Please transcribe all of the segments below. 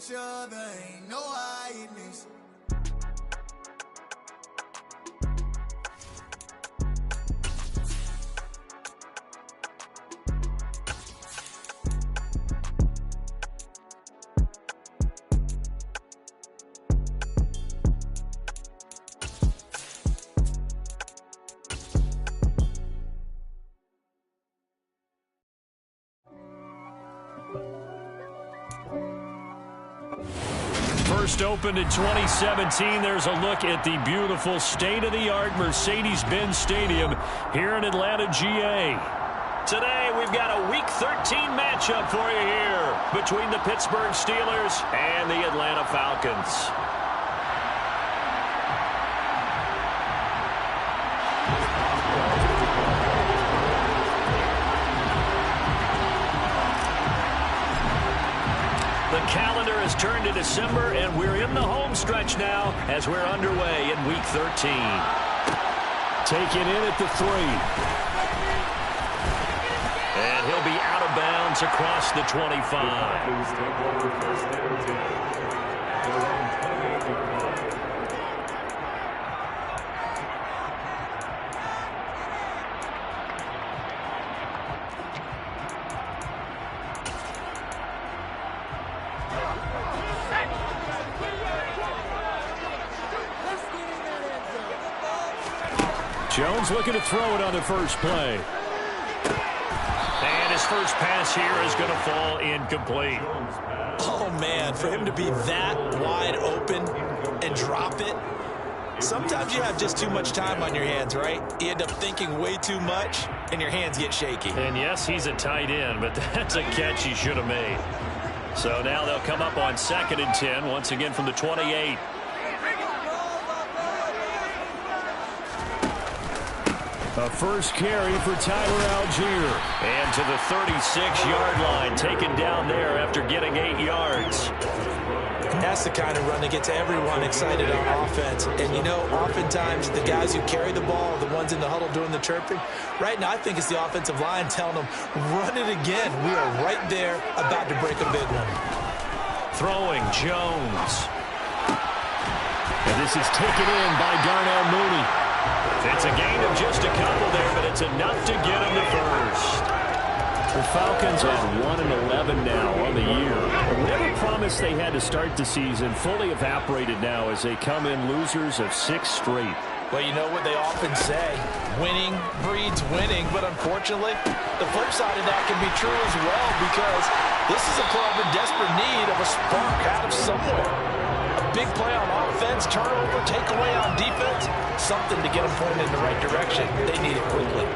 each other, ain't no hiding this. First opened in 2017. There's a look at the beautiful state-of-the-art Mercedes-Benz Stadium here in Atlanta, GA. Today, we've got a Week 13 matchup for you here between the Pittsburgh Steelers and the Atlanta Falcons. The calendar has turned to December, and we're in the home stretch now as we're underway in Week 13. Taken in at the 3. And he'll be out of bounds across the 25. Jones looking to throw it on the first play. And his first pass here is going to fall incomplete. Oh, man, for him to be that wide open and drop it. Sometimes you have just too much time on your hands, right? You end up thinking way too much, and your hands get shaky. And, yes, he's a tight end, but that's a catch he should have made. So now they'll come up on 2nd and 10, once again from the 28. A first carry for Tyler Algier. And to the 36-yard line, taken down there after getting 8 yards. That's the kind of run that gets everyone excited on offense. And, you know, oftentimes the guys who carry the ball are the ones in the huddle doing the chirping. Right now, I think it's the offensive line telling them, run it again. We are right there about to break a big one. Throwing Jones. And this is taken in by Darnell Mooney. It's a gain of just a couple there, but it's enough to get him the first. The Falcons are 1-11 now on the year. Whatever promise they had to start the season fully evaporated now as they come in losers of 6 straight. Well, you know what they often say, winning breeds winning, but unfortunately, the flip side of that can be true as well because this is a club in desperate need of a spark out of somewhere. A big play on offense, turnover, takeaway on defense, something to get them pointed in the right direction. They need it quickly.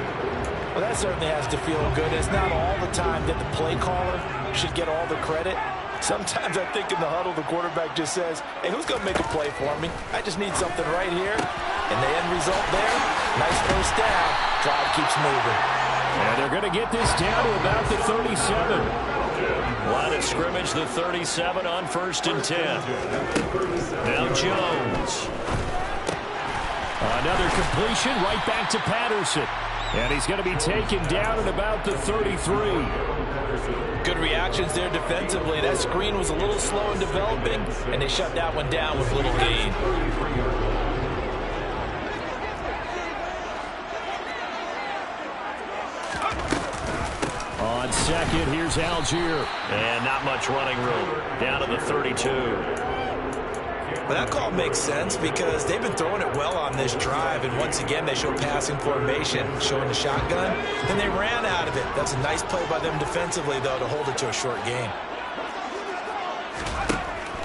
Well, that certainly has to feel good. It's not all the time that the play caller should get all the credit. Sometimes I think in the huddle, the quarterback just says, hey, who's going to make a play for me? I just need something right here. And the end result there, nice first down. Drive keeps moving. And they're going to get this down to about the 37. Line of scrimmage, the 37 on 1st and 10. Now Jones. Another completion right back to Patterson. And he's going to be taken down at about the 33. Good reactions there defensively. That screen was a little slow in developing, and they shut that one down with little gain. On 2nd, here's Algier. And not much running room. Down to the 32. But that call makes sense because they've been throwing it well on this drive, and once again they show passing formation, showing the shotgun, and they ran out of it. That's a nice play by them defensively, though, to hold it to a short game.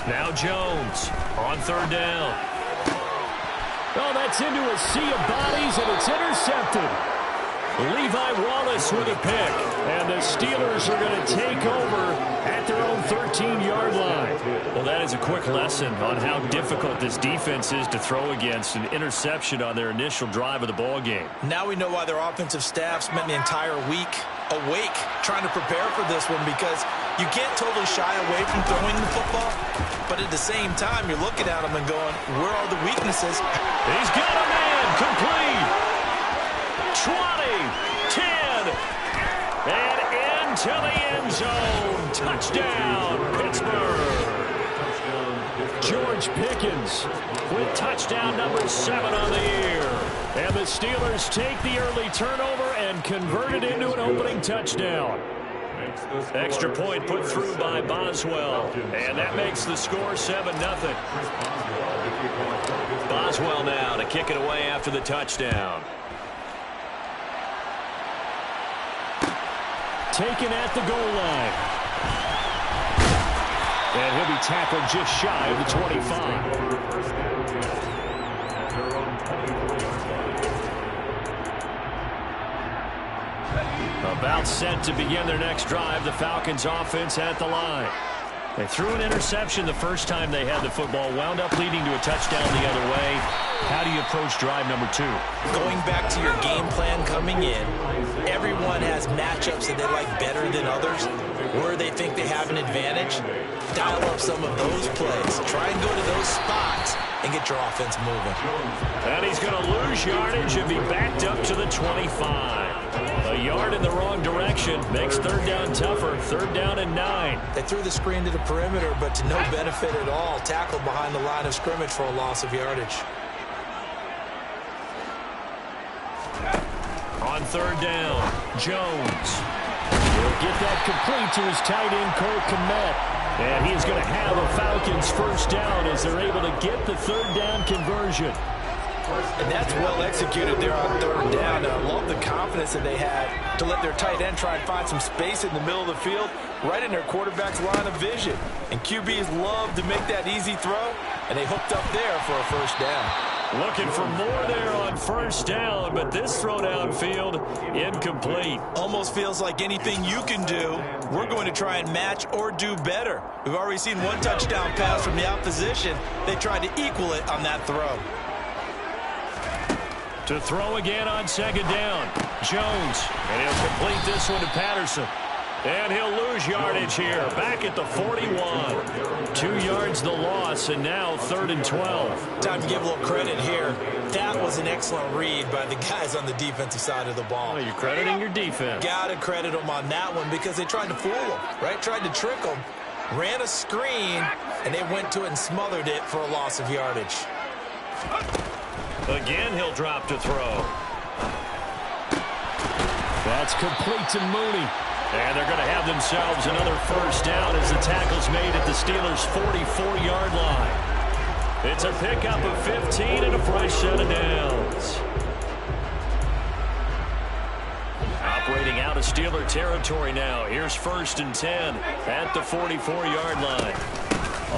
Now Jones on 3rd down. Oh, that's into a sea of bodies, and it's intercepted. Levi Wallace with a pick, and the Steelers are going to take over at their own 13-yard line. Well, that is a quick lesson on how difficult this defense is to throw against. An interception on their initial drive of the ball game. Now we know why their offensive staff spent the entire week awake trying to prepare for this one, because you can't totally shy away from throwing the football, but at the same time you're looking at them and going, where are the weaknesses? He's got a man complete. 20, 10, and into the end zone. Touchdown, Pittsburgh. George Pickens with touchdown number 7 on the year. And the Steelers take the early turnover and convert it into an opening touchdown. Extra point put through by Boswell. And that makes the score 7-0. Boswell now to kick it away after the touchdown. Taken at the goal line. And he'll be tackled just shy of the 25. About set to begin their next drive, the Falcons offense at the line. They threw an interception the first time they had the football, wound up leading to a touchdown the other way. How do you approach drive number 2? Going back to your game plan coming in, everyone has matchups that they like better than others, where they think they have an advantage. Dial up some of those plays. Try and go to those spots and get your offense moving. And he's going to lose yardage and be backed up to the 25. A yard in the wrong direction makes third down tougher. Third down and 9. They threw the screen to the perimeter, but to no benefit at all. Tackled behind the line of scrimmage for a loss of yardage. On third down, Jones will get that complete to his tight end, Cole Kmet. And he's going to have a Falcons first down as they're able to get the third down conversion. And that's well executed there on third down. I love the confidence that they had to let their tight end try and find some space in the middle of the field, right in their quarterback's line of vision. And QBs love to make that easy throw, and they hooked up there for a first down. Looking for more there on first down, but this throw downfield incomplete. Almost feels like anything you can do, we're going to try and match or do better. We've already seen one touchdown pass from the opposition. They tried to equal it on that throw. To throw again on second down, Jones. And he'll complete this one to Patterson. And he'll lose yardage here, back at the 41. 2 yards the loss, and now 3rd and 12. Time to give a little credit here. That was an excellent read by the guys on the defensive side of the ball. Oh, you're crediting your defense. Got to credit them on that one because they tried to fool them, right? Tried to trick them, ran a screen, and they went to it and smothered it for a loss of yardage. Again, he'll drop to throw. That's complete to Mooney. And they're going to have themselves another first down as the tackle's made at the Steelers' 44-yard line. It's a pickup of 15 and a fresh set of downs. Operating out of Steeler territory now. Here's 1st and 10 at the 44-yard line.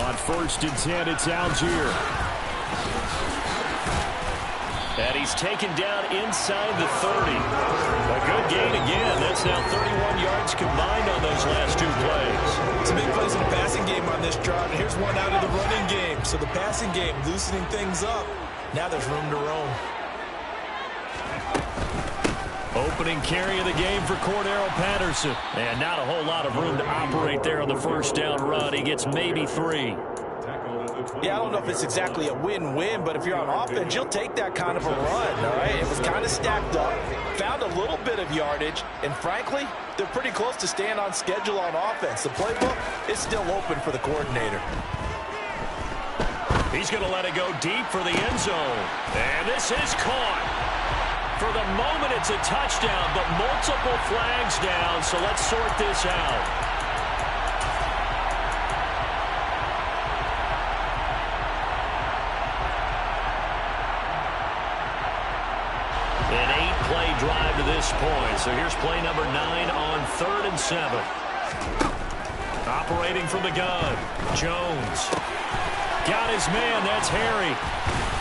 On 1st and 10, it's Algier. And he's taken down inside the 30. A good gain again. That's now 31 yards combined on those last 2 plays. Some big plays in the passing game on this drive. And here's one out of the running game. So the passing game loosening things up. Now there's room to roam. Opening carry of the game for Cordero Patterson. And not a whole lot of room to operate there on the first down run. He gets maybe 3. Yeah, I don't know if it's exactly a win-win, but if you're on offense, you'll take that kind of a run, all right? It was kind of stacked up, found a little bit of yardage, and frankly, they're pretty close to staying on schedule on offense. The playbook is still open for the coordinator. He's going to let it go deep for the end zone. And this is caught. For the moment, it's a touchdown, but multiple flags down, so let's sort this out. An 8-play drive to this point. So here's play number 9 on 3rd and 7. Operating from the gun. Jones. Got his man. That's Harry.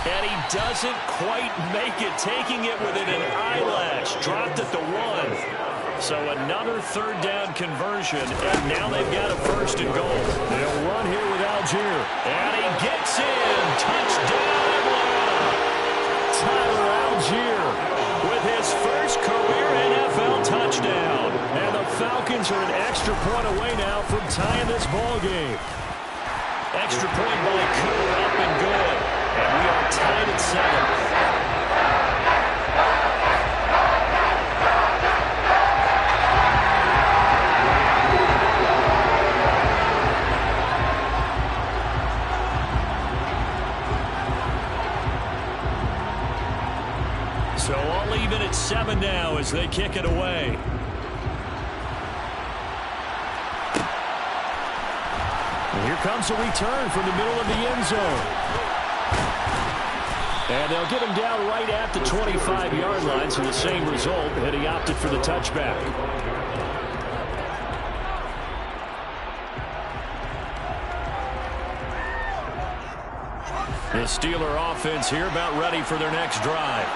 And he doesn't quite make it. Taking it within an eyelash. Dropped at the 1. So another third down conversion. And now they've got a 1st and goal. They'll run here with Algier. And he gets in. Touchdown Atlanta. Tyler Algier with his first career NFL touchdown. And the Falcons are an extra point away now from tying this ball game. Extra point by Cooper, up and good. And we are tied at 7. So all even at 7 now as they kick it away. And here comes a return from the middle of the end zone. And they'll get him down right at the 25-yard line, so the same result, and he opted for the touchback. The Steeler offense here about ready for their next drive.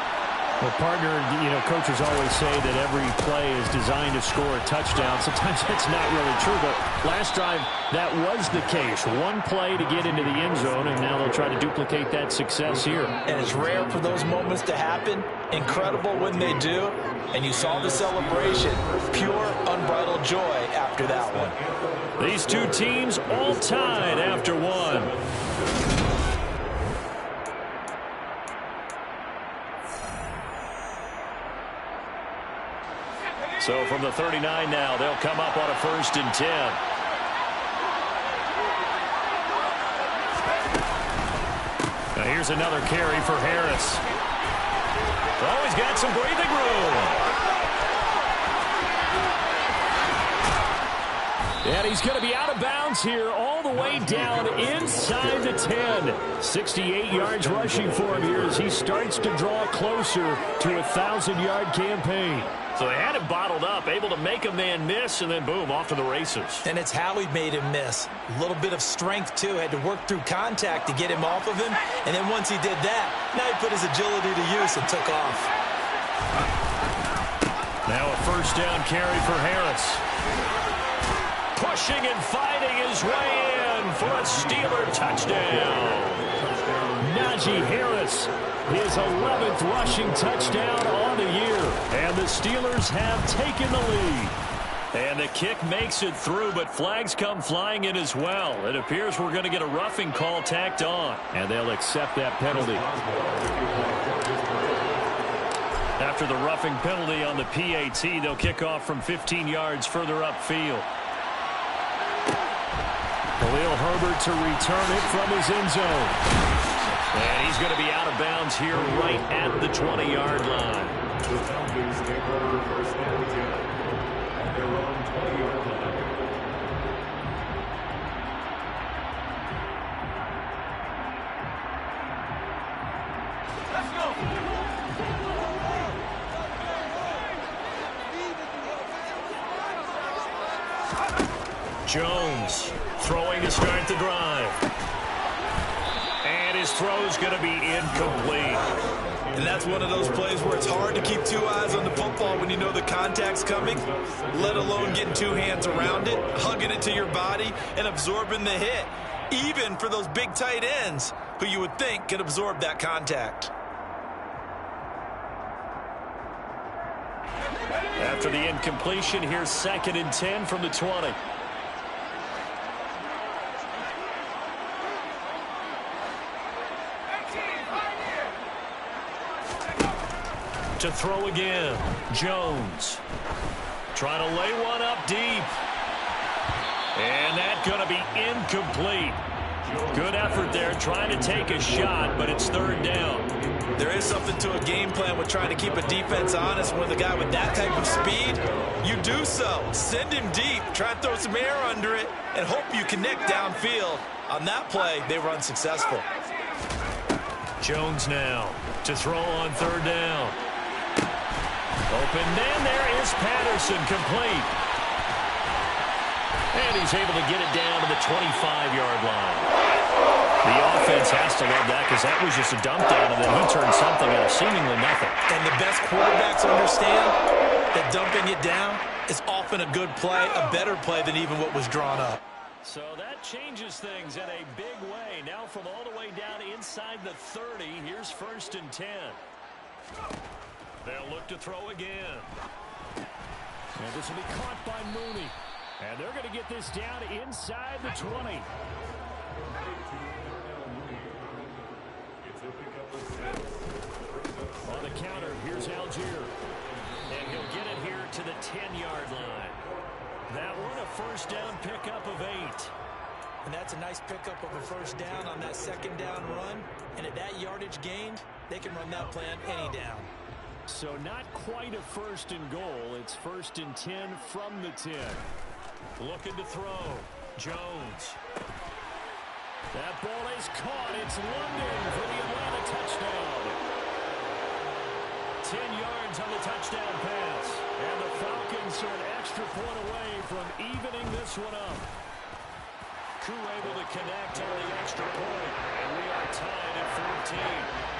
Well, partner, coaches always say that every play is designed to score a touchdown. Sometimes that's not really true, but last drive, that was the case. One play to get into the end zone, and now they'll try to duplicate that success here. And it's rare for those moments to happen. Incredible when they do. And you saw the celebration. Pure, unbridled joy after that one. These two teams all tied after one. So from the 39 now, they'll come up on a 1st and 10. Now here's another carry for Harris. Oh, he's got some breathing room. And he's going to be out of bounds here all the way down inside the 10. 68 yards rushing for him here as he starts to draw closer to a 1,000-yard campaign. So they had him bottled up, able to make a man miss, and then boom, off to the races. And it's how he made him miss. A little bit of strength, too. Had to work through contact to get him off of him. And then once he did that, now he put his agility to use and took off. Now a 1st down carry for Harris. Pushing and fighting his way in for a Steeler touchdown. Najee Harris, his 11th rushing touchdown on the year. And the Steelers have taken the lead. And the kick makes it through, but flags come flying in as well. It appears we're going to get a roughing call tacked on. And they'll accept that penalty. After the roughing penalty on the PAT, they'll kick off from 15 yards further upfield. Khalil Herbert to return it from his end zone. And he's going to be out of bounds here right at the 20-yard line. Jones throwing to start the drive. And his throw's going to be incomplete. And that's one of those plays where it's hard to keep 2 eyes on the football when you know the contact's coming, let alone getting 2 hands around it, hugging it to your body, and absorbing the hit, even for those big tight ends who you would think could absorb that contact. After the incompletion, here's 2nd and 10 from the 20. To throw again, Jones trying to lay one up deep, and that's going to be incomplete. Good effort there trying to take a shot, but it's 3rd down. There is something to a game plan with trying to keep a defense honest. When the guy with that type of speed, you do so. Send him deep, try to throw some air under it, and hope you connect downfield. On that play, they were unsuccessful. Jones now to throw on 3rd down. Open, and there is Patterson, complete. And he's able to get it down to the 25-yard line. The offense has to love that because that was just a dump down, and then he turned something out of seemingly nothing. And the best quarterbacks understand that dumping it down is often a good play, a better play than even what was drawn up. So that changes things in a big way. Now from all the way down inside the 30, here's 1st and 10. They'll look to throw again. And this will be caught by Mooney. And they're going to get this down inside the 20. On the counter, here's Algier. And he'll get it here to the 10-yard line. That one, a 1st down pickup of 8. And that's a nice pickup of a 1st down on that 2nd down run. And at that yardage gained, they can run that play on any down. So not quite a first and goal. It's 1st and 10 from the 10. Looking to throw. Jones. That ball is caught. It's London for the Atlanta touchdown. 10 yards on the touchdown pass. And the Falcons are an extra point away from evening this one up. Koo able to connect on the extra point. And we are tied at 14.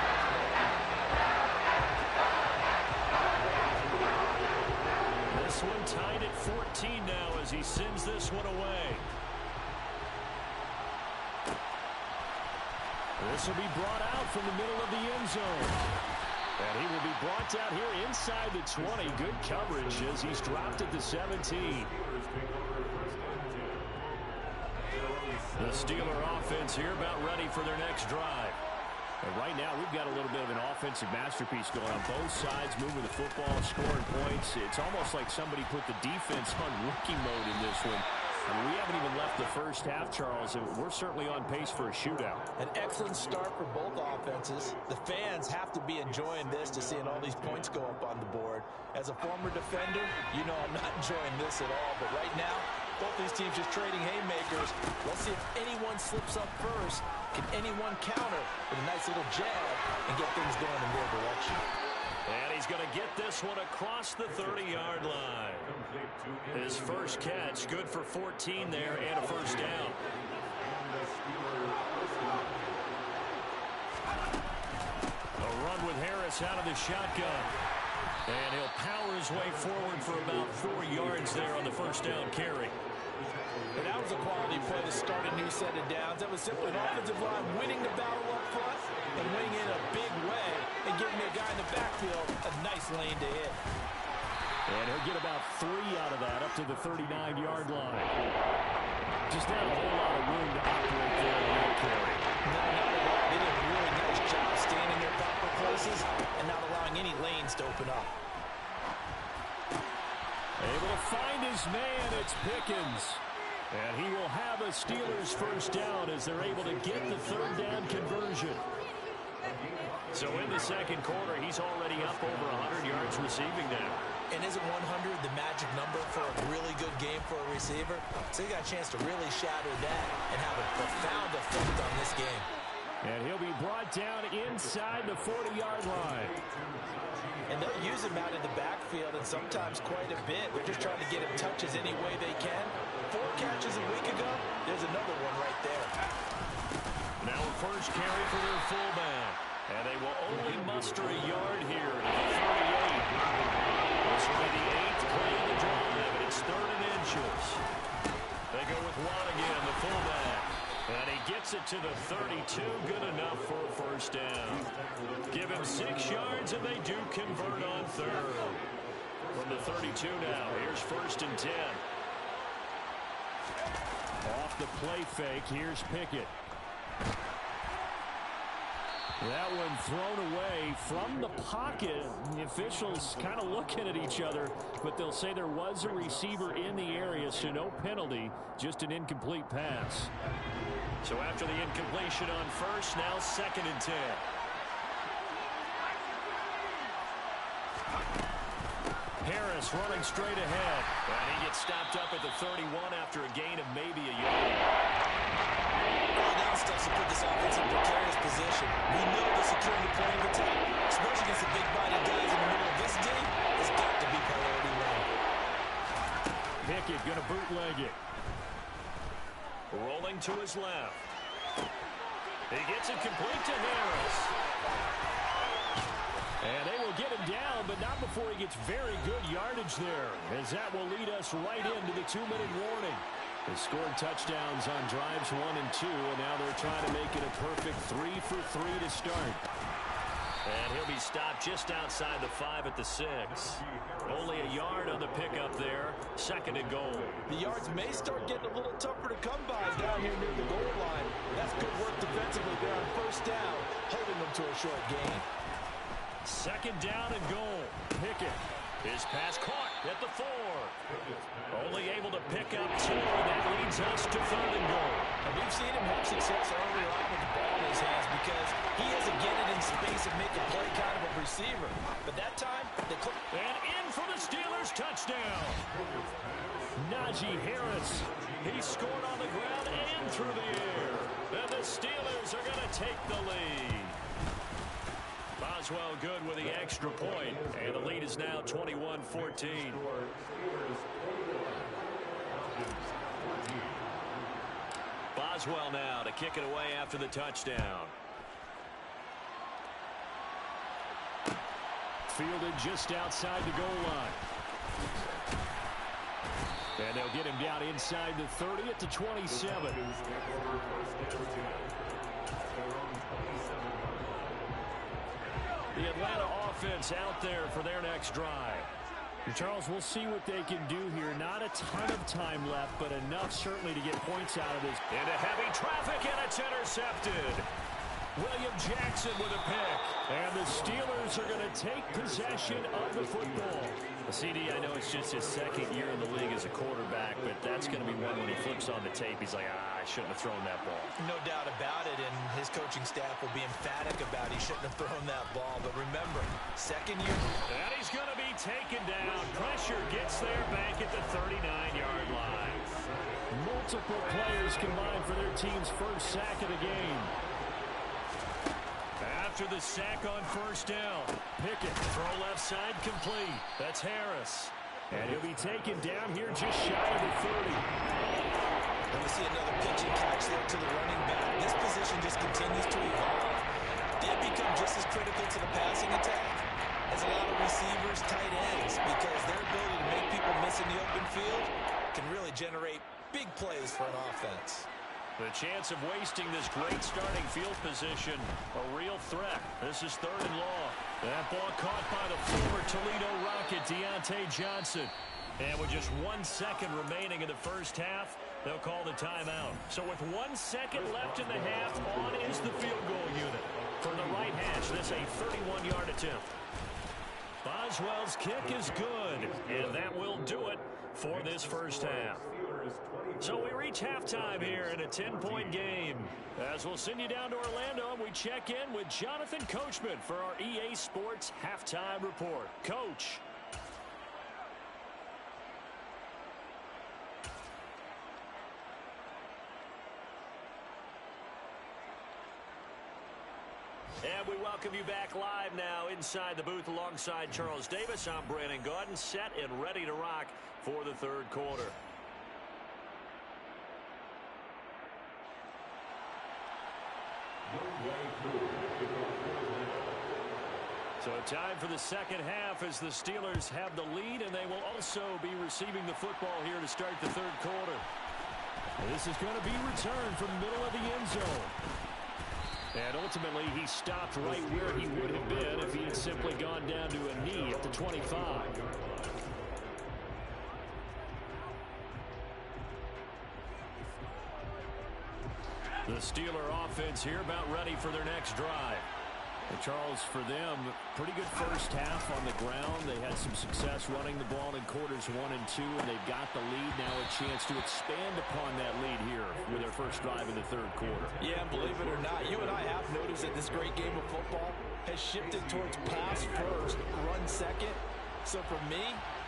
This one tied at 14 now as he sends this one away. This will be brought out from the middle of the end zone. And he will be brought down here inside the 20. Good coverage as he's dropped at the 17. The Steeler offense here about ready for their next drive. And right now, we've got a little bit of an offensive masterpiece going on both sides, moving the football, scoring points. It's almost like somebody put the defense on rookie mode in this one. I mean, we haven't even left the first half, Charles, and we're certainly on pace for a shootout. An excellent start for both offenses. The fans have to be enjoying this to seeing all these points go up on the board. As a former defender, you know I'm not enjoying this at all. But right now, both these teams just trading haymakers. Let's see if anyone slips up first. Can anyone counter with a nice little jab and get things going in their direction? And he's going to get this one across the 30-yard line. His first catch, good for 14 there and a first down. A run with Harris out of the shotgun. And he'll power his way forward for about 4 yards there on the first down carry. And that was a quality play to start a new set of downs. That was simply an offensive line winning the battle up front and winning in a big way and giving a guy in the backfield a nice lane to hit. And he'll get about 3 out of that up to the 39-yard line. Just not a whole lot of room to operate there on that carry. No, not at all. They did a really nice job staying in their proper places and not allowing any lanes to open up. Able to find his man. It's Pickens. And he will have a Steelers first down as they're able to get the third down conversion. So in the second quarter, he's already up over 100 yards receiving now. And isn't 100 the magic number for a really good game for a receiver? So he got a chance to really shatter that and have a profound effect on this game. And he'll be brought down inside the 40-yard line. And they'll use him out in the backfield and sometimes quite a bit. They're just trying to get him touches any way they can. 4 catches a week ago, there's another one right there. Now a first carry for their fullback. And they will only muster a yard here to the 38. This will be the 8th play of the drive, and it's 3rd and inches. They go with Watt again, the fullback. And he gets it to the 32, good enough for a first down. Give him 6 yards, and they do convert on 3rd. From the 32 now, here's 1st and 10. Off the play fake, here's Pickett. That one thrown away from the pocket. The officials kind of looking at each other, but they'll say there was a receiver in the area, so no penalty, just an incomplete pass. So after the incompletion on first, now 2nd and 10. Harris running straight ahead. And he gets stopped up at the 31 after a gain of maybe a yard. Now starts to put this offense in a precarious position. We know the securing the point of attack, especially against the big-bodied guys in the middle of this game, has got to be priority one. Pickett going to bootleg it. Rolling to his left. He gets it complete to Harris. And they will get him down, but not before he gets very good yardage there, as that will lead us right into the 2-minute warning. They scored touchdowns on drives 1 and 2, and now they're trying to make it a perfect 3 for 3 to start. And he'll be stopped just outside the 5 at the 6. Only a yard on the pickup there. 2nd and goal. The yards may start getting a little tougher to come by down here near the goal line. That's good work defensively there on first down, holding them to a short gain. 2nd down and goal. Pickett. His pass caught at the 4. Only able to pick up 2, and that leads us to 3rd and goal. And we've seen him have success earlier on with the ball in his hands because he isn't getting in space and making play kind of a receiver. But that time, and in for the Steelers touchdown. Najee Harris. He scored on the ground and through the air. And the Steelers are going to take the lead. Boswell good with the extra point. And the lead is now 21-14. Boswell now to kick it away after the touchdown. Fielded just outside the goal line. And they'll get him down inside the 30 at the 27. The Atlanta offense out there for their next drive. And Charles, we'll see what they can do here. Not a ton of time left, but enough certainly to get points out of this. Into heavy traffic, and it's intercepted. William Jackson with a pick. And the Steelers are going to take possession of the football. CD, I know it's just his second year in the league as a quarterback, but that's going to be one when he flips on the tape. He's like, I shouldn't have thrown that ball. No doubt about it, and his coaching staff will be emphatic about he shouldn't have thrown that ball. But remember, second year. And he's going to be taken down. Pressure gets there back at the 39-yard line. Multiple players combined for their team's first sack of the game. After the sack on first down, Pickett, throw left side complete. That's Harris. And he'll be taken down here just shy of the 30. And we see another pitch and catch there to the running back. This position just continues to evolve. They become just as critical to the passing attack as a lot of receivers, tight ends, because their ability to make people miss in the open field can really generate big plays for an offense. The chance of wasting this great starting field position, a real threat. This is 3rd and long. That ball caught by the former Toledo Rocket, Deontay Johnson. And with just 1 second remaining in the first half, they'll call the timeout. So with 1 second left in the half, on is the field goal unit. From the right hash, this a 31-yard attempt. Boswell's kick is good, and that will do it for this first half. So we reach halftime here in a 10-point game. As we'll send you down to Orlando, and we check in with Jonathan Coachman for our EA Sports Halftime Report. Coach. And we welcome you back live now inside the booth alongside Charles Davis. I'm Brandon Gaudin, set and ready to rock for the 3rd quarter. So time for the second half as the Steelers have the lead, and they will also be receiving the football here to start the 3rd quarter. This is going to be returned from the middle of the end zone. And ultimately, he stopped right where he would have been if he had simply gone down to a knee at the 25. The Steeler offense here about ready for their next drive. And Charles, for them, pretty good first half on the ground. They had some success running the ball in quarters 1 and 2, and they've got the lead. Now a chance to expand upon that lead here with their first drive in the 3rd quarter. Yeah, believe it or not, you and I have noticed that this great game of football has shifted towards pass first, run second. So for me,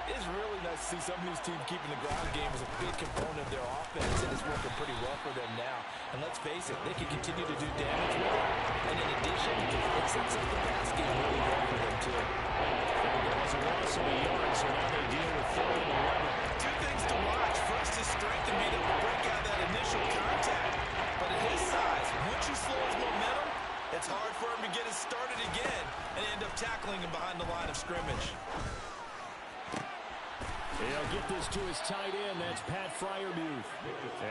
it's really nice to see some of these teams keeping the ground game as a big component of their offense, and it's working pretty well for them now. And let's face it, they can continue to do damage with it. And in addition, it sets up the pass game really well for them, too. There was a loss of the yards, so now they deal with 3rd and 11. Two things to watch. First, his strength and being able to break out that initial contact. But at his size, once you slow his momentum, it's hard for him to get it started again and end up tackling him behind the line of scrimmage. They'll get this to his tight end. That's Pat Freiermuth.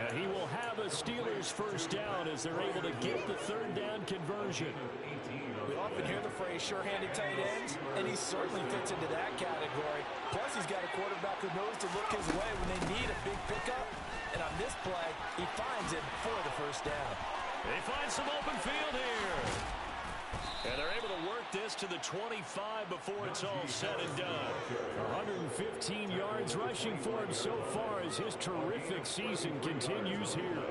And he will have a Steelers first down as they're able to get the 3rd down conversion. We often hear the phrase sure-handed tight ends, and he certainly fits into that category. Plus, he's got a quarterback who knows to look his way when they need a big pickup. And on this play, he finds him for the first down. They find some open field here. And they're able to work this to the 25 before it's all said and done. 115 yards rushing for him so far as his terrific season continues here.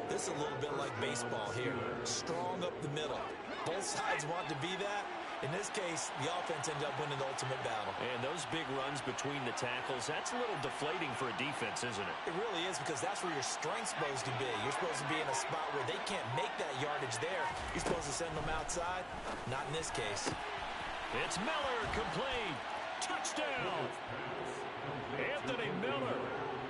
This is a little bit like baseball here. Strong up the middle. Both sides want to be that, In this case, the offense ended up winning the ultimate battle. And those big runs between the tackles, that's a little deflating for a defense, isn't it? It really is, because that's where your strength's supposed to be. You're supposed to be in a spot where they can't make that yardage there. You're supposed to send them outside. Not in this case. It's Miller, complete. Touchdown. Anthony Miller,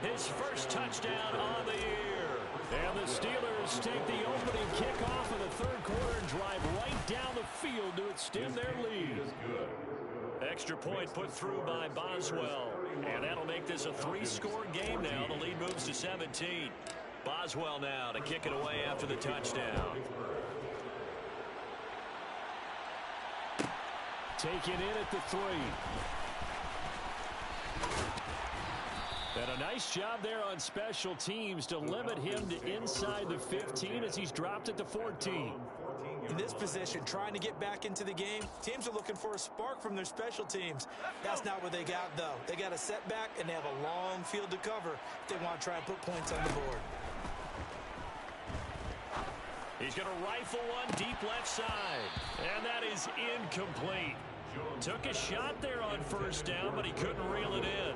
his first touchdown on the year. And the Steelers take the opening kickoff of the third quarter and drive right down the field to extend their lead. Extra point put through by Boswell. And that'll make this a 3-score game now. The lead moves to 17. Boswell now to kick it away after the touchdown. Taken in at the 3. And a nice job there on special teams to limit him to inside the 15 as he's dropped at the 14. In this position, trying to get back into the game, teams are looking for a spark from their special teams. That's not what they got, though. They got a setback, and they have a long field to cover if they want to try and put points on the board. He's going to rifle one deep left side. And that is incomplete. Took a shot there on first down, but he couldn't reel it in.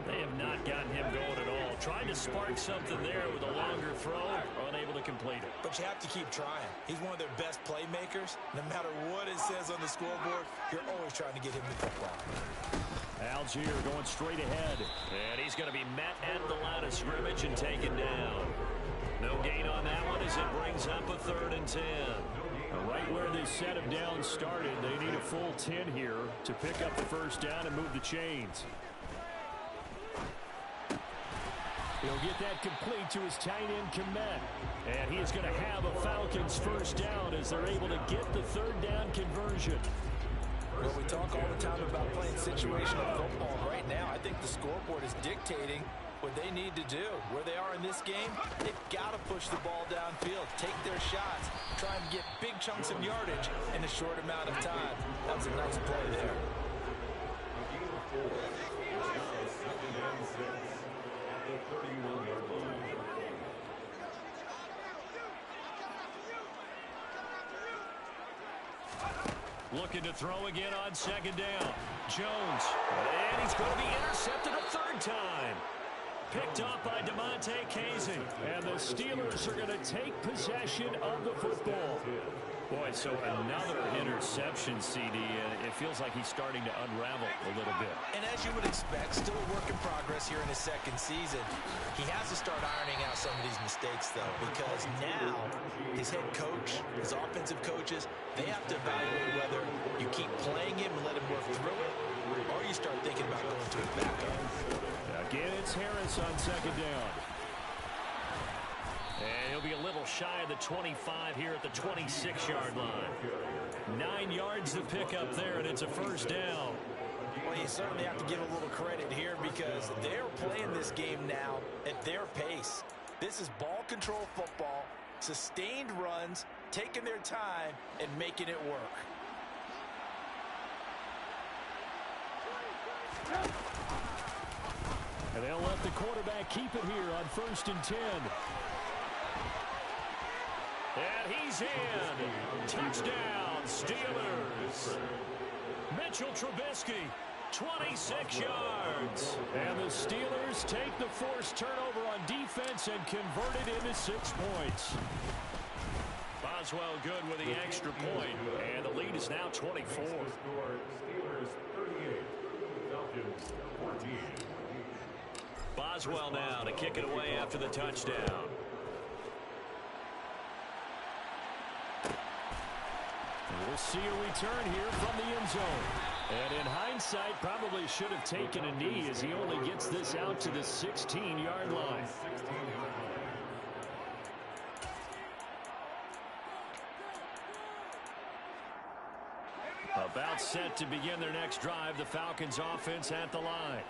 They have not gotten him going at all. Trying to spark something there with a longer throw, unable to complete it. But you have to keep trying. He's one of their best playmakers. No matter what it says on the scoreboard, you're always trying to get him the football. Algier going straight ahead. And he's going to be met at the line of scrimmage and taken down. No gain on that one as it brings up a 3rd and 10. Right where this set of downs started, they need a full 10 here to pick up the first down and move the chains. He'll get that complete to his tight end, Komet. And he is going to have a Falcons first down as they're able to get the 3rd down conversion. Well, we talk all the time about playing situational football. Right now, I think the scoreboard is dictating what they need to do. Where they are in this game, they've got to push the ball downfield, take their shots, try and get big chunks of yardage in a short amount of time. That's a nice play there. Looking to throw again on 2nd down. Jones. And he's going to be intercepted a 3rd time. Picked off by DeMonte Casey. And the Steelers are going to take possession of the football. Boy, so another interception, CD, and it feels like he's starting to unravel a little bit. And as you would expect, still a work in progress here in his 2nd season. He has to start ironing out some of these mistakes, though, because now his head coach, his offensive coaches, they have to evaluate whether you keep playing him and let him work through it, or you start thinking about going to his backup. Again, it's Harris on 2nd down. And he'll be a little shy of the 25 here at the 26-yard line. 9 yards to pick up there, and it's a first down. Well, you certainly have to give a little credit here because they're playing this game now at their pace. This is ball control football, sustained runs, taking their time, and making it work. And they'll let the quarterback keep it here on 1st and 10. And he's in. Touchdown, Steelers. Mitchell Trubisky, 26 yards. And the Steelers take the forced turnover on defense and convert it into 6 points. Boswell good with the extra point, and the lead is now 24. Steelers 38, Falcons 14. Boswell now to kick it away after the touchdown. We'll see a return here from the end zone. And in hindsight, probably should have taken a knee as he only gets this out to the 16-yard line. About set to begin their next drive, the Falcons offense at the line.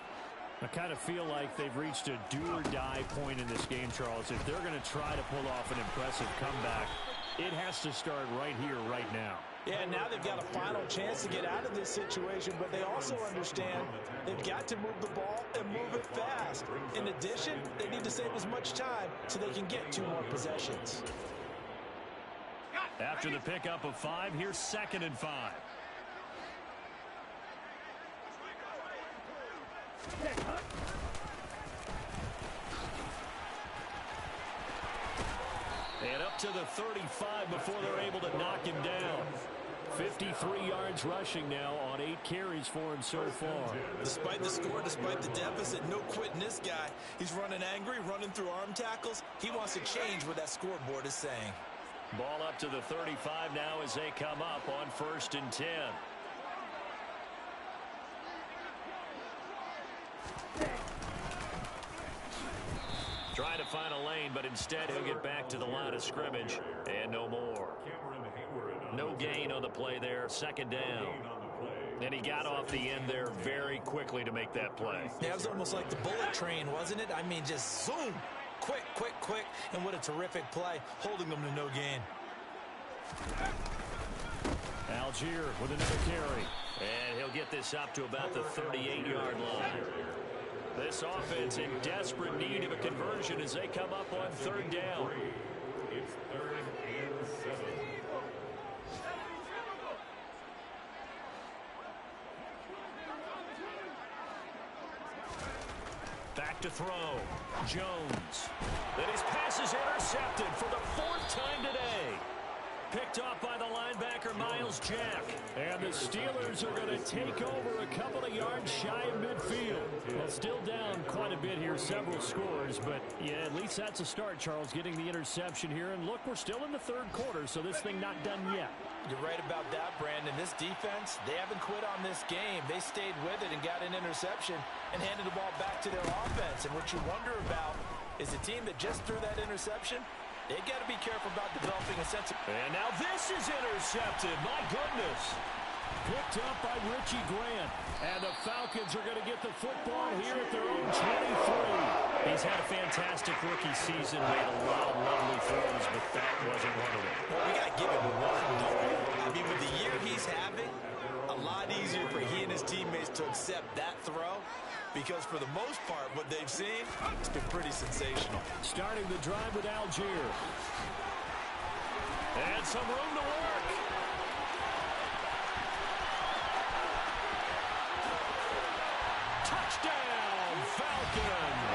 I kind of feel like they've reached a do-or-die point in this game, Charles. If they're going to try to pull off an impressive comeback, it has to start right here, right now. Yeah, now they've got a final chance to get out of this situation, but they also understand they've got to move the ball and move it fast. In addition, they need to save as much time so they can get 2 more possessions. After the pickup of 5, here's 2nd and 5. And up to the 35 before they're able to knock him down. 53 yards rushing now on 8 carries for him so far. Despite the score, despite the deficit, no quitting this guy. He's running angry, running through arm tackles. He wants to change what that scoreboard is saying. Ball up to the 35 now as they come up on 1st and 10. Trying to find a lane, but instead he'll get back to the line of scrimmage, and no more. No gain on the play there, 2nd down. And he got off the end there very quickly to make that play. Yeah, it was almost like the bullet train, wasn't it? I mean, just zoom. Quick, quick, quick. And what a terrific play, holding them to no gain. Algier with another carry. And he'll get this up to about the 38-yard line. This offense in desperate need of a conversion as they come up on 3rd down. It's 3rd and 7. Back to throw. Jones. And his pass is intercepted for the 4th time today. Picked off by the linebacker, Miles Jack. And the Steelers are going to take over a couple of yards shy of midfield. Well, still down quite a bit here, several scores. But, yeah, at least that's a start, Charles, getting the interception here. And, look, we're still in the 3rd quarter, so this thing not done yet. You're right about that, Brandon. This defense, they haven't quit on this game. They stayed with it and got an interception and handed the ball back to their offense. And what you wonder about is the team that just threw that interception, they got to be careful about developing a sense of... And now this is intercepted. My goodness. Picked up by Richie Grant. And the Falcons are going to get the football here at their own 23. He's had a fantastic rookie season. Made a lot of lovely throws, but that wasn't one of them. Well, we got to give him one, don't we? I mean, with the year he's having, a lot easier for he and his teammates to accept that throw. Because for the most part, what they've seen, it's been pretty sensational. Starting the drive with Algier. And some room to work. Touchdown, Falcons.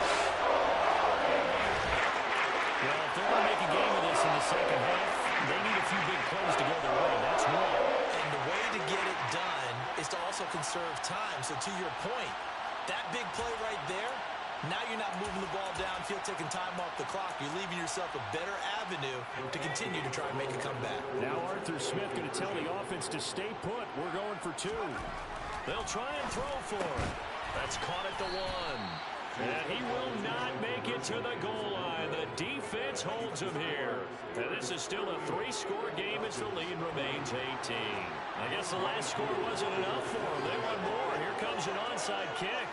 Well, if they're going to make a game of this in the 2nd half, they need a few big plays to go their way. That's one. And the way to get it done is to also conserve time. So to your point, that big play right there, now you're not moving the ball downfield, taking time off the clock. You're leaving yourself a better avenue to continue to try and make a comeback. Now Arthur Smith going to tell the offense to stay put. We're going for 2. They'll try and throw for it. That's caught at the 1. And he will not make it to the goal line. The defense holds him here. And this is still a 3-score game as the lead remains 18. I guess the last score wasn't enough for them. They want more. Here comes an onside kick.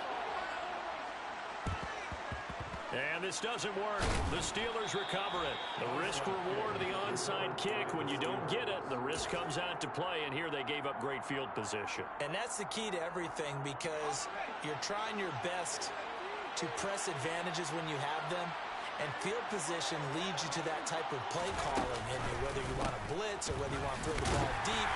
And this doesn't work. The Steelers recover it. The risk-reward of the onside kick. When you don't get it, the risk comes out to play. And here they gave up great field position. And that's the key to everything, because you're trying your best to press advantages when you have them, and field position leads you to that type of play calling. And whether you want to blitz or whether you want to throw the ball deep,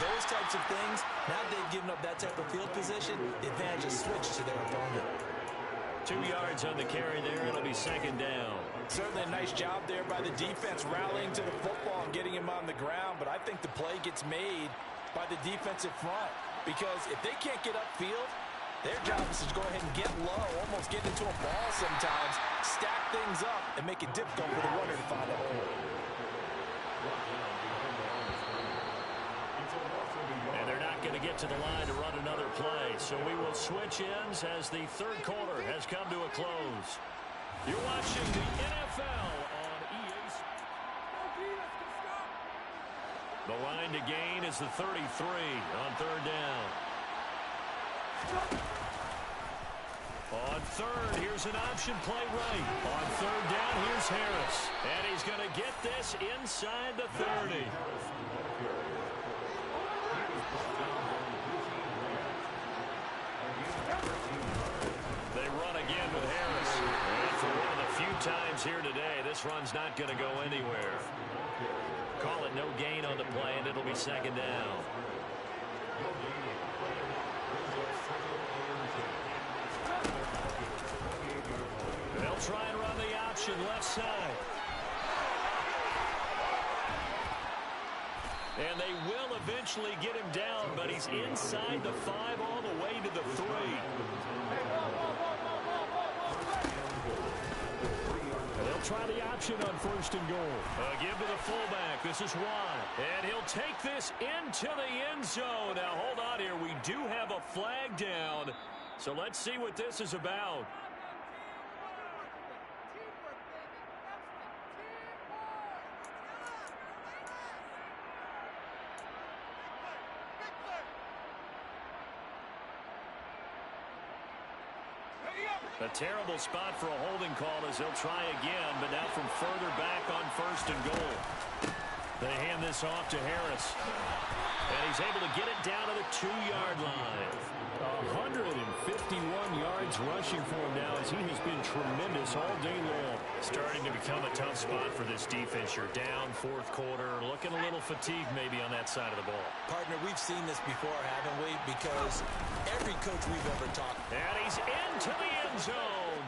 those types of things, now they've given up that type of field position, the advantage is switched to their opponent. 2 yards on the carry there. It'll be 2nd down. Certainly a nice job there by the defense rallying to the football and getting him on the ground, but I think the play gets made by the defensive front, because if they can't get upfield, their job is to go ahead and get low, almost get into a ball sometimes, stack things up, and make it difficult for the runner to find a hole. And they're not going to get to the line to run another play, so we will switch ends as the 3rd quarter has come to a close. You're watching the NFL on EA. The line to gain is the 33 on 3rd down. On 3rd, here's an option play right. On 3rd down, here's Harris. And he's going to get this inside the 30. They run again with Harris. And for one of the few times here today, this run's not going to go anywhere. Call it no gain on the play, and it'll be 2nd down. try and run the option left side. And they will eventually get him down, but he's inside the 5 all the way to the 3. They'll try the option on 1st and goal. Give to the fullback. This is Watt. And he'll take this into the end zone. Now, hold on here. We do have a flag down. So let's see what this is about. A terrible spot for a holding call as they'll try again, but now from further back on 1st and goal. They hand this off to Harris. And he's able to get it down to the 2-yard line. 151 yards rushing for him now as he has been tremendous all day long. Starting to become a tough spot for this defense. You're down 4th quarter, looking a little fatigued maybe on that side of the ball. Partner, we've seen this before, haven't we? Because every coach we've ever talked. And he's into the end zone.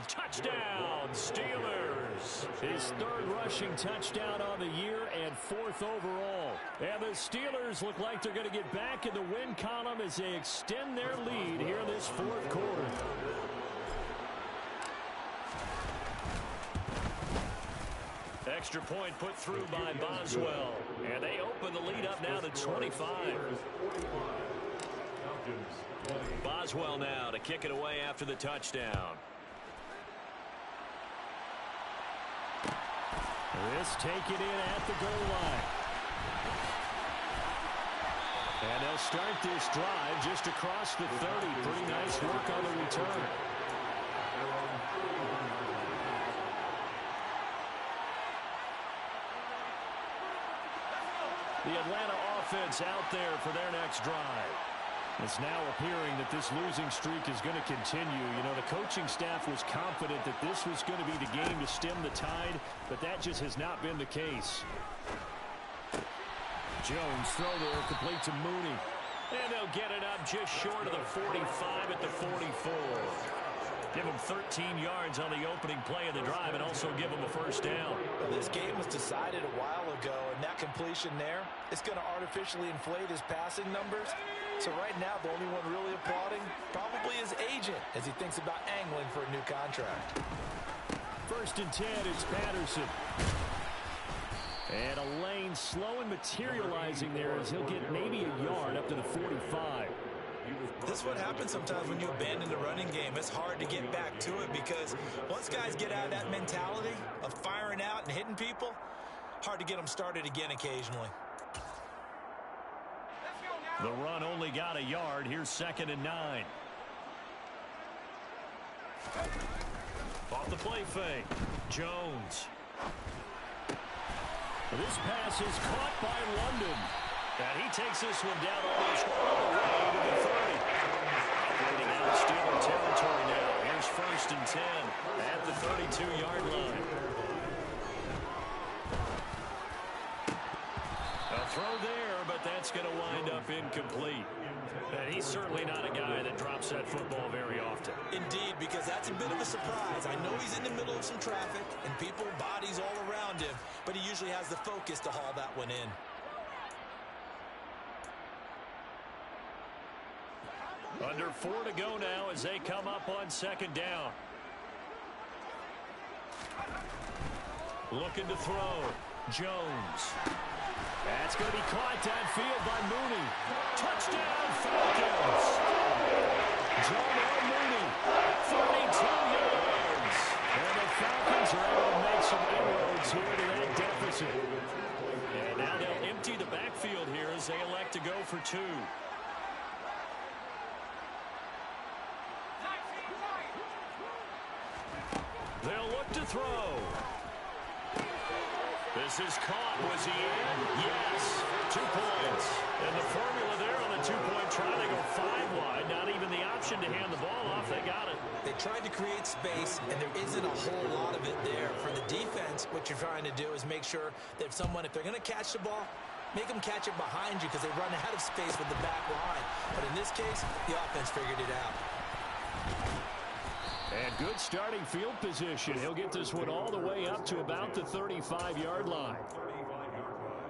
Touchdown, Steelers. His 3rd rushing touchdown on the year and 4th overall. And the Steelers look like they're going to get back in the win column as they extend their lead here in this 4th quarter. Extra point put through by Boswell. And they open the lead up now to 25. Boswell now to kick it away after the touchdown. This taken in at the goal line. And they'll start this drive just across the 30. Pretty nice work on the return. The Atlanta offense out there for their next drive. It's now appearing that this losing streak is going to continue. You know, the coaching staff was confident that this was going to be the game to stem the tide, but that just has not been the case. Jones throw there, complete to Mooney. And they'll get it up just short of the 45 at the 44. Give him 13 yards on the opening play of the drive and also give him a 1st down. Well, this game was decided a while ago, and that completion there is going to artificially inflate his passing numbers. So right now, the only one really applauding probably his agent as he thinks about angling for a new contract. 1st and 10, it's Patterson. And a lane slow and materializing there as he'll get maybe a yard up to the 45. This is what happens sometimes when you abandon the running game. It's hard to get back to it because once guys get out of that mentality of firing out and hitting people, hard to get them started again occasionally. The run only got a yard. Here's 2nd and 9. Off the play fake. Jones. This pass is caught by London. And he takes this one down almost all the way to the 30. Operating out of Steeler territory now. Here's 1st and 10 at the 32-yard line. A throw there, but that's going to wind up incomplete. And he's certainly not a guy that drops that football very often. Indeed, because that's a bit of a surprise. I know he's in the middle of some traffic and people, bodies all around him, but he usually has the focus to haul that one in. Under 4 to go now as they come up on 2nd down. Looking to throw. Jones. That's going to be caught downfield by Mooney. Touchdown, Falcons. John Mooney, 32 yards. And the Falcons are able to make some inroads here to that deficit. And now they'll empty the backfield here as they elect to go for 2. They'll look to throw. This is caught. Was he in? Yes. 2 points. And the formula there on the 2-point try, they go 5 wide. Not even the option to hand the ball off. They got it. They tried to create space, and there isn't a whole lot of it there. For the defense, what you're trying to do is make sure that if they're going to catch the ball, make them catch it behind you because they run out of space with the back line. But in this case, the offense figured it out. And good starting field position. He'll get this one all the way up to about the 35-yard line. 35-yard line.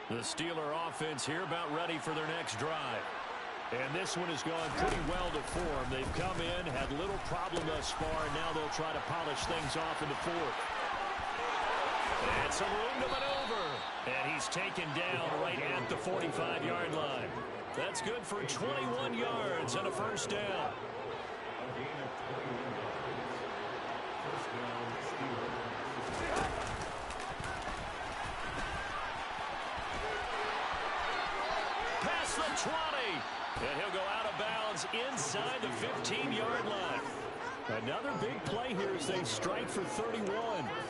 The Steeler offense here about ready for their next drive. And this one has gone pretty well to form. They've come in, had little problem thus far, and now they'll try to polish things off in the fourth. And some room to maneuver. And he's taken down right at the 45-yard line. That's good for 21 yards and a first down. A gain of 21 yards. First down, Steelers. Past the 20. And he'll go out of bounds inside the 15-yard line. Another big play here as they strike for 31.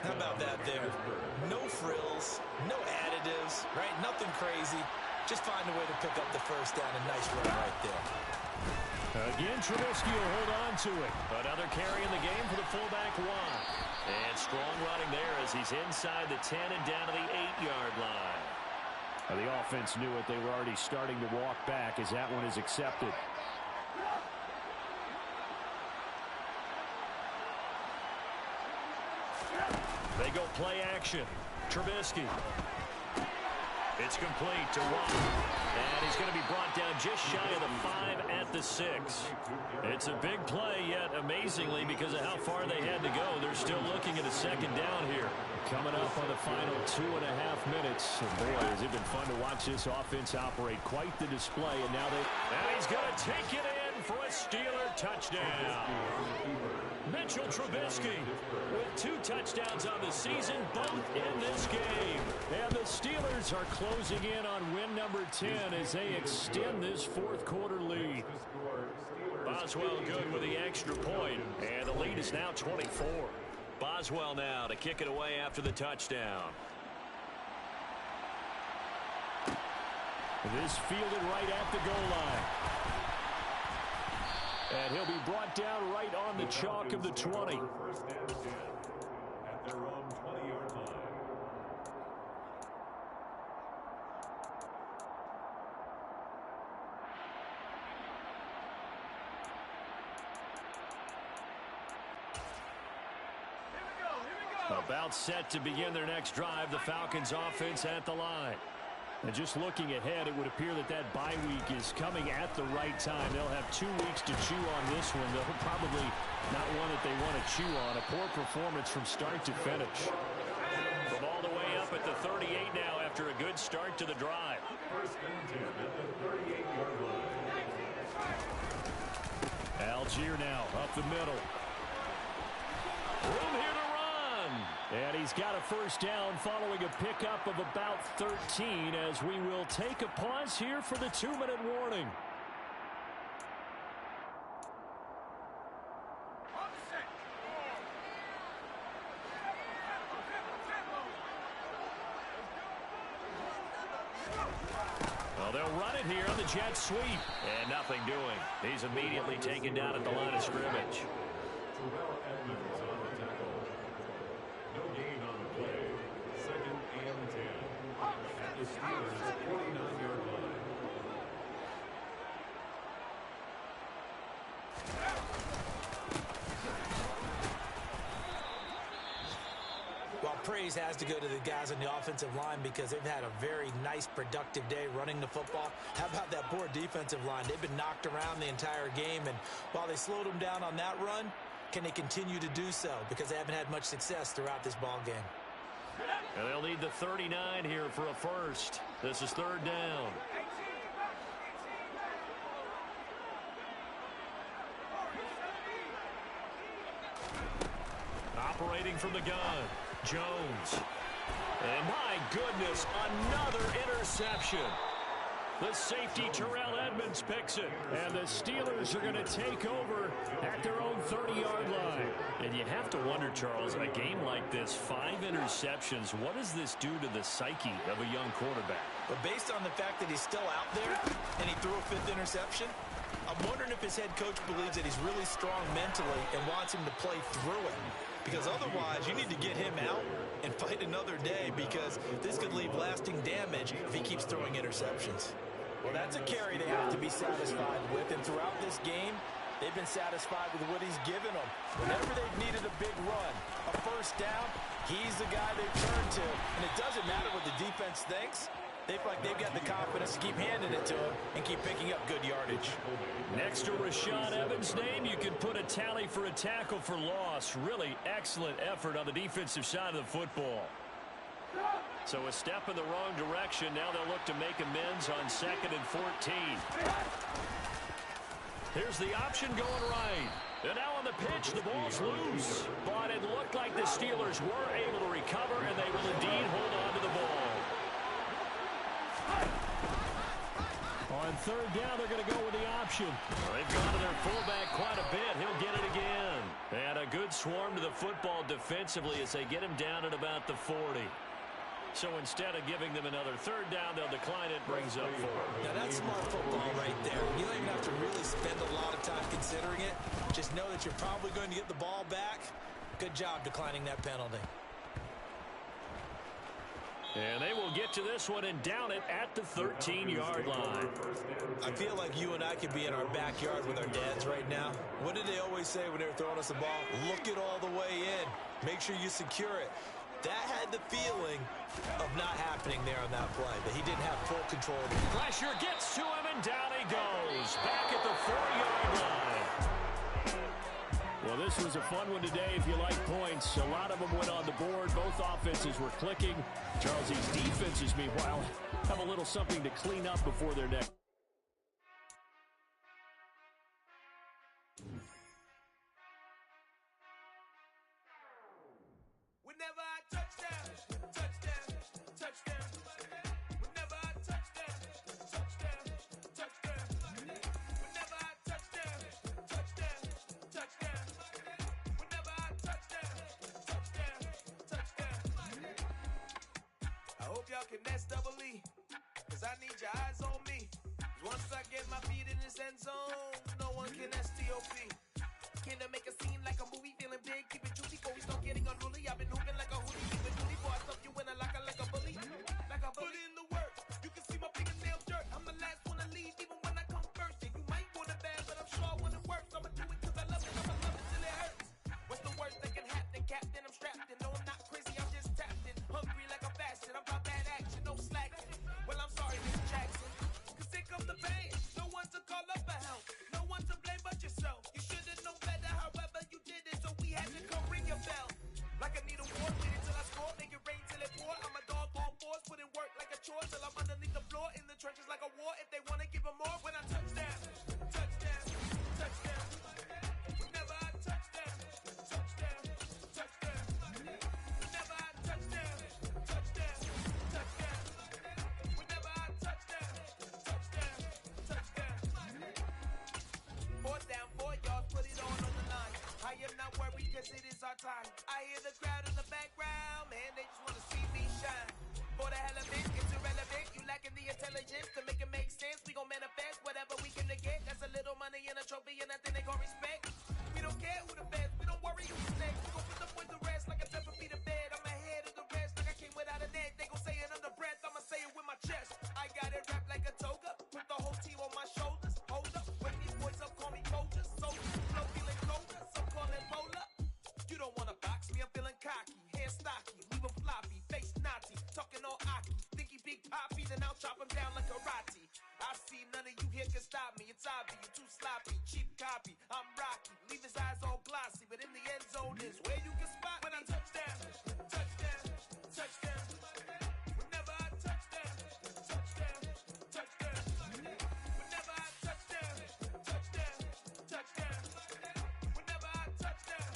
How about that there? No frills, no additives, right? Nothing crazy. Just find a way to pick up the first down. A nice run right there. Again, Trubisky will hold on to it. Another carry in the game for the fullback Juan. And strong running there as he's inside the 10 and down to the 8-yard line. Well, the offense knew it. They were already starting to walk back as that one is accepted. They go play action. Trubisky. It's complete to Juan. And he's going to be brought down just shy of the 5 at the 6. It's a big play, yet amazingly, because of how far they had to go, they're still looking at a second down here. Coming up on the final 2.5 minutes. And boy, has it been fun to watch this offense operate. Quite the display. And now he's going to take it in for a Steeler touchdown. Mitchell Trubisky with 2 touchdowns on the season, both in this game. And the Steelers are closing in on win number 10 as they extend this fourth quarter lead. Boswell good with the extra point, and the lead is now 24. Boswell now to kick it away after the touchdown. This fielded right at the goal line. And he'll be brought down right on the chalk of the 20. First and 10 at their own 20-yard line. About set to begin their next drive, the Falcons offense at the line. And just looking ahead, it would appear that that bye week is coming at the right time. They'll have 2 weeks to chew on this one. They'll probably not one that they want to chew on. A poor performance from start to finish. From all the way up at the 38 now after a good start to the drive. First and 10 at the 38-yard line. Algier now up the middle. Room here to run. And he's got a first down following a pickup of about 13 as we will take a pause here for the 2-minute warning. Well, they'll run it here on the jet sweep. And nothing doing. He's immediately taken down at the line of scrimmage. Terrell Edmonds on the tackle. No gain on the play. Second and 10 at the Steelers' 49-yard line. Well, praise has to go to the guys on the offensive line because they've had a very nice, productive day running the football. How about that poor defensive line? They've been knocked around the entire game, and while they slowed them down on that run, can they continue to do so? Because they haven't had much success throughout this ball game. And they'll need the 39 here for a first. This is third down. Operating from the gun, Jones. And my goodness, another interception. The safety, Terrell Edmonds, picks it. And the Steelers are going to take over at their own 30-yard line. And you have to wonder, Charles, a game like this, 5 interceptions, what does this do to the psyche of a young quarterback? But based on the fact that he's still out there and he threw a 5th interception, I'm wondering if his head coach believes that he's really strong mentally and wants him to play through it. Because otherwise, you need to get him out and fight another day because this could leave lasting damage if he keeps throwing interceptions. Well, that's a carry they have to be satisfied with, and throughout this game, they've been satisfied with what he's given them. Whenever they've needed a big run, a first down, he's the guy they've turned to. And it doesn't matter what the defense thinks. They feel like they've got the confidence to keep handing it to him and keep picking up good yardage. Next to Rashaan Evans' name, you could put a tally for a tackle for loss. Really excellent effort on the defensive side of the football. So a step in the wrong direction. Now they'll look to make amends on 2nd and 14. Here's the option going right. And now on the pitch, the ball's loose. But it looked like the Steelers were able to recover, and they will indeed hold on to the ball. On 3rd down, they're going to go with the option. They've gone to their fullback quite a bit. He'll get it again. And a good swarm to the football defensively as they get him down at about the 40. So instead of giving them another 3rd down, they'll decline it, brings up 4. Now that's smart football right there. You don't even have to really spend a lot of time considering it. Just know that you're probably going to get the ball back. Good job declining that penalty. And they will get to this one and down it at the 13-yard line. I feel like you and I could be in our backyard with our dads right now. What did they always say when they were throwing us the ball? Look it all the way in. Make sure you secure it. That had the feeling of not happening there on that play, that he didn't have full control. Pressure gets to him, and down he goes. Back at the 4-yard line. Well, this was a fun one today if you like points. A lot of them went on the board. Both offenses were clicking. Charles, these defenses, meanwhile, have a little something to clean up before their next. Whenever I touchdown, touchdown, touchdown. Whenever I touchdown, touchdown, touchdown. Whenever I touchdown, touchdown, touchdown. Whenever I touchdown, touchdown, touchdown. I hope y'all can nest double E, 'cause I need your eyes on me. Once I get my feet in this end zone, no one can STOP. Can I make a scene like a movie, feeling big, keep it juicy, before we start getting unruly. I've been hooping like a hoodie, keep it duty, boy, I stuff you in a locker like a bully. Like a bully. Put in the work, you can see my fingernails dirt. I'm the last one to leave, even when I come first. Yeah, you might want it bad, but I'm sure when it works, I'ma do it 'cause I love it, I'ma love it till it hurts. What's the worst that can happen, Captain? I'm strapped in, no, I'm not crazy, I'm just tapped in. Hungry like a fashion, I'm about that action, no slacking. Well, I'm sorry, Mr. Jackson, 'cause here comes the pain. No one to call up for help, no one to blame but yourself. You should've known better, however you did it, so we had to come ring your bell. Like I need a war, wait until I score, make it rain till it pour. I'm a dog, all fours, put in work like a chore till I'm underneath the floor, in the trenches like a war. If they wanna give them more, when I touchdown, touchdown, touchdown. Whenever I touchdown, touchdown, touchdown. Whenever I touchdown, touchdown, touchdown. Whenever I touchdown, touchdown, touchdown. 4th down, 4 yards, put it on the line. I am not worried 'cause it is our time. I hear the crowd in the background, man, they just wanna see me shine. For the hell of it, it's irrelevant. You lacking the intelligence to make it make sense. We gon' manifest whatever we can get. That's a little money and a trophy and nothing they call respect. We don't care who the best, we don't worry who's next. We gon' put the boys to rest like a 7 feet of bed. I'm ahead of the rest like I came without a net. They gon' say it under breath, I'ma say it with my chest. I got it wrapped like a toga, put the whole team on my shoulders. Hold up, when these boys up, call me soldiers. Soldiers, flow feeling colder, some call it polar. You don't wanna box me, I'm feeling cocky. Hair stocky, leave him floppy, face naughty, talking all aki. Thinky big poppy, then I'll chop him down like karate. I see none of you here can stop me. It's obvious, you too sloppy, cheap copy. I'm Rocky, leave his eyes all glossy, but in the end zone is where you can spot when I touchdown, touchdown, touchdown. Whenever I touchdown, touchdown, touchdown. Whenever I touchdown, touchdown, touchdown. Whenever I touchdown,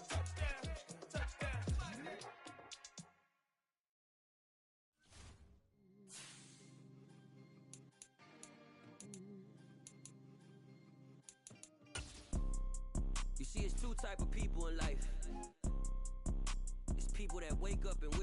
touchdown, touchdown. You see, it's two type of people in life. It's people that wake up and wish